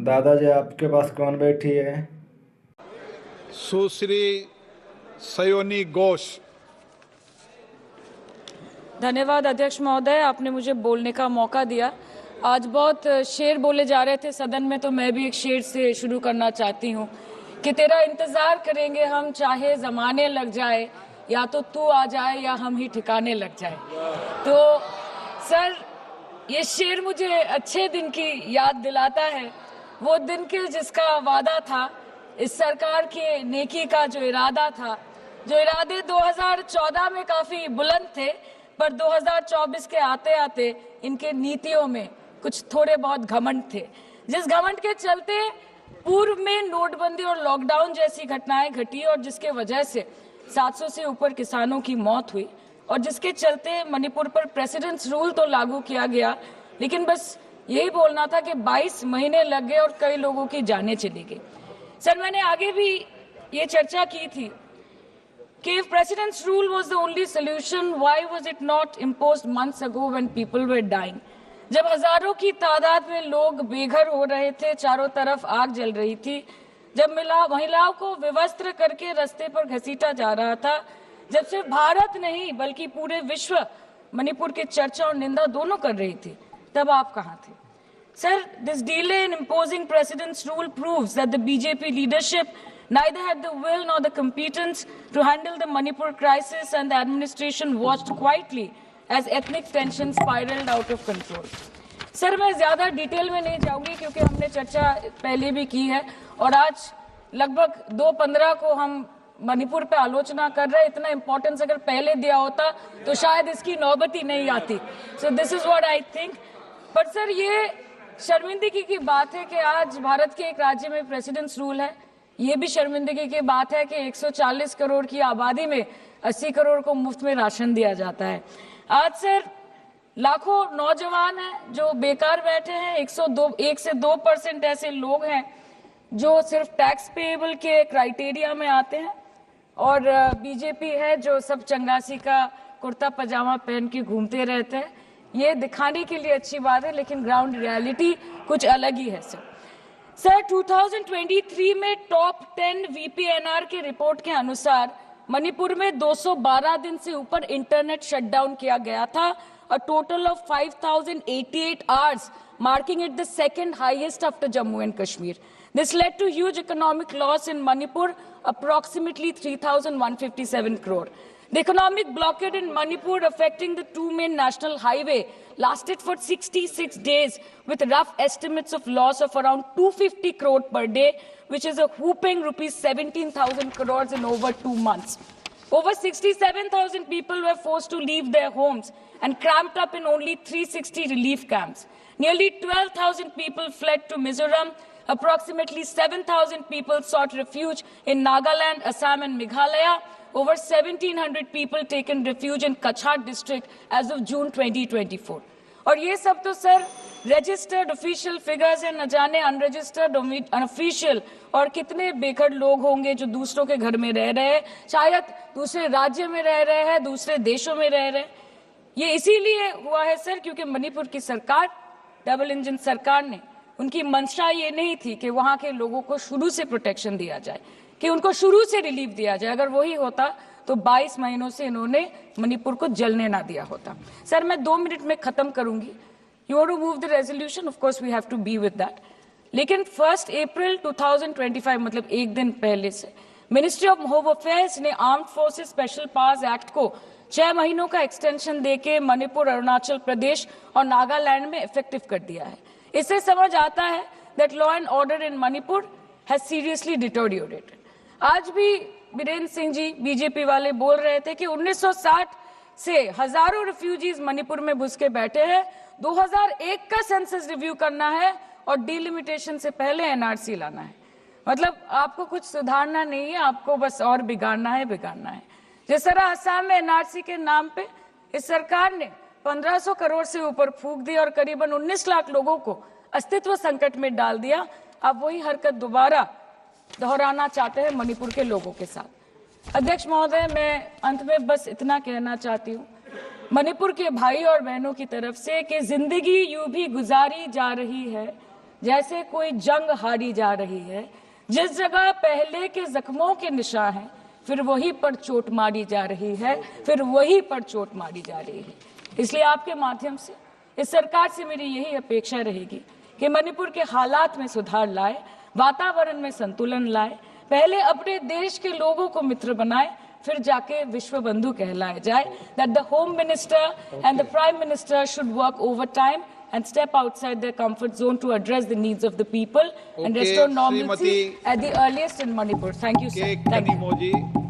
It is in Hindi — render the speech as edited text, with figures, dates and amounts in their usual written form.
दादाजी आपके पास कौन बैठी है? सुश्री सयोनी घोष। धन्यवाद अध्यक्ष महोदय, आपने मुझे बोलने का मौका दिया। आज बहुत शेर बोले जा रहे थे सदन में, तो मैं भी एक शेर से शुरू करना चाहती हूँ कि तेरा इंतजार करेंगे हम, चाहे जमाने लग जाए, या तो तू आ जाए या हम ही ठिकाने लग जाए। तो सर, ये शेर मुझे अच्छे दिन की याद दिलाता है, वो दिन के जिसका वादा था, इस सरकार के नेकी का जो इरादा था, जो इरादे 2014 में काफी बुलंद थे, पर 2024 के आते आते इनके नीतियों में कुछ थोड़े बहुत घमंड थे, जिस घमंड के चलते पूर्व में नोटबंदी और लॉकडाउन जैसी घटनाएं घटी और जिसके वजह से 700 से ऊपर किसानों की मौत हुई, और जिसके चलते मणिपुर पर प्रेसिडेंट्स रूल तो लागू किया गया, लेकिन बस यही बोलना था कि 22 महीने लग गए और कई लोगों की जानें चली गई। सर, मैंने आगे भी ये चर्चा की थी कि if president's rule was the only solution, why was it not imposed months ago when people were dying? जब हजारों की तादाद में लोग बेघर हो रहे थे, चारों तरफ आग जल रही थी, जब महिलाओं को विवस्त्र करके रास्ते पर घसीटा जा रहा था, जब सिर्फ भारत नहीं बल्कि पूरे विश्व मणिपुर की चर्चा और निंदा दोनों कर रही थी, तब आप कहां थे? Sir, this delay in imposing president's rule proves that the BJP leadership neither had the will nor the competence to handle the Manipur crisis, and the administration watched quietly as ethnic tensions spiraled out of control. Sir, मैं ज्यादा डिटेल में नहीं जाऊंगी क्योंकि हमने चर्चा पहले भी की है, और आज लगभग 2:15 को हम मणिपुर पे आलोचना कर रहे हैं। इतना इंपॉर्टेंस अगर पहले दिया होता तो शायद इसकी नौबत ही नहीं आती। So this is what I think. पर सर, ये शर्मिंदगी की बात है कि आज भारत के एक राज्य में प्रेसिडेंट्स रूल है। ये भी शर्मिंदगी की बात है कि 140 करोड़ की आबादी में 80 करोड़ को मुफ्त में राशन दिया जाता है। आज सर, लाखों नौजवान हैं जो बेकार बैठे हैं। 1 से 2% ऐसे लोग हैं जो सिर्फ टैक्स पेएबल के क्राइटेरिया में आते हैं, और बीजेपी है जो सब चंगासी का कुर्ता पजामा पहन के घूमते रहते हैं। ये दिखाने के लिए अच्छी बात है, लेकिन ग्राउंड रियलिटी कुछ अलग ही है। सर 2023 में टॉप 10 VPNR के रिपोर्ट के अनुसार मणिपुर में 212 दिन से ऊपर इंटरनेट शटडाउन किया गया था, a total of 5088 hours, marking it the second highest after Jammu and Kashmir. This led to huge economic loss in Manipur, approximately 3,157 crore. The economic blockade in Manipur, affecting the two main national highway, lasted for 66 days, with rough estimates of loss of around 250 crore per day, which is a whopping rupees 17,000 crores in over 2 months. Over 67,000 people were forced to leave their homes and cramped up in only 360 relief camps. Nearly 12,000 people fled to Mizoram. Approximately 7,000 people sought refuge in Nagaland, Assam and Meghalaya. Over 1,700 people taken refuge in Kachhat district as of June 2024. और ये सब तो सर रजिस्टर्ड ऑफिशियल फिगर्स हैं, न जाने अनरजिस्टर्ड अनऑफिशियल और कितने बेघर लोग होंगे जो दूसरों के घर में रह रहे हैं, शायद दूसरे राज्य में रह रहे हैं, दूसरे देशों में रह रहे हैं। ये इसीलिए हुआ है सर क्योंकि मणिपुर की सरकार, डबल इंजन सरकार ने, उनकी मंशा ये नहीं थी कि वहां के लोगों को शुरू से प्रोटेक्शन दिया जाए, कि उनको शुरू से रिलीफ दिया जाए। अगर वही होता तो 22 महीनों से इन्होंने मणिपुर को जलने ना दिया होता। सर मैं 2 मिनट में खत्म करूंगी। You want to move the resolution, of course we have to be with that, लेकिन 1 अप्रैल 2025 मतलब एक दिन पहले से मिनिस्ट्री ऑफ होम अफेयर्स ने armed forces special powers act को 6 महीनों का एक्सटेंशन देके मणिपुर, अरुणाचल प्रदेश और नागालैंड में इफेक्टिव कर दिया है। इससे समझ आता है that law and order in Manipur has seriously deteriorated. आज भी बीरेन्द्र सिंह जी बीजेपी वाले बोल रहे थे कि 1960 से हजारों रिफ्यूजीज मणिपुर में घुस के बैठे हैं, 2001 का सेंसस रिव्यू करना है और डिलिमिटेशन से पहले एनआरसी लाना है। मतलब आपको कुछ सुधारना नहीं है, आपको बस और बिगाड़ना है। जिस तरह असम में एनआरसी के नाम पे इस सरकार ने 1500 करोड़ से ऊपर फूंक दी और करीबन 19 लाख लोगों को अस्तित्व संकट में डाल दिया। अब वही हरकत दोबारा दोहराना चाहते हैं मणिपुर के लोगों के साथ। अध्यक्ष महोदय, मैं अंत में बस इतना कहना चाहती हूँ मणिपुर के भाई और बहनों की तरफ से कि जिंदगी यूं भी गुजारी जा रही है, जैसे कोई जंग हारी जा रही है। जिस जगह पहले के जख्मों के निशान हैं, फिर वहीं पर चोट मारी जा रही है, फिर वहीं पर चोट मारी जा रही है। इसलिए आपके माध्यम से इस सरकार से मेरी यही अपेक्षा रहेगी कि मणिपुर के हालात में सुधार लाए, वातावरण में संतुलन लाए, पहले अपने देश के लोगों को मित्र बनाए, फिर जाके विश्व बंधु कहलाए जाए। That the home minister and the prime minister should work overtime and step outside their comfort zone to address the needs of the people and restore normalcy at the earliest in Manipur. Thank you, sir. Thank you.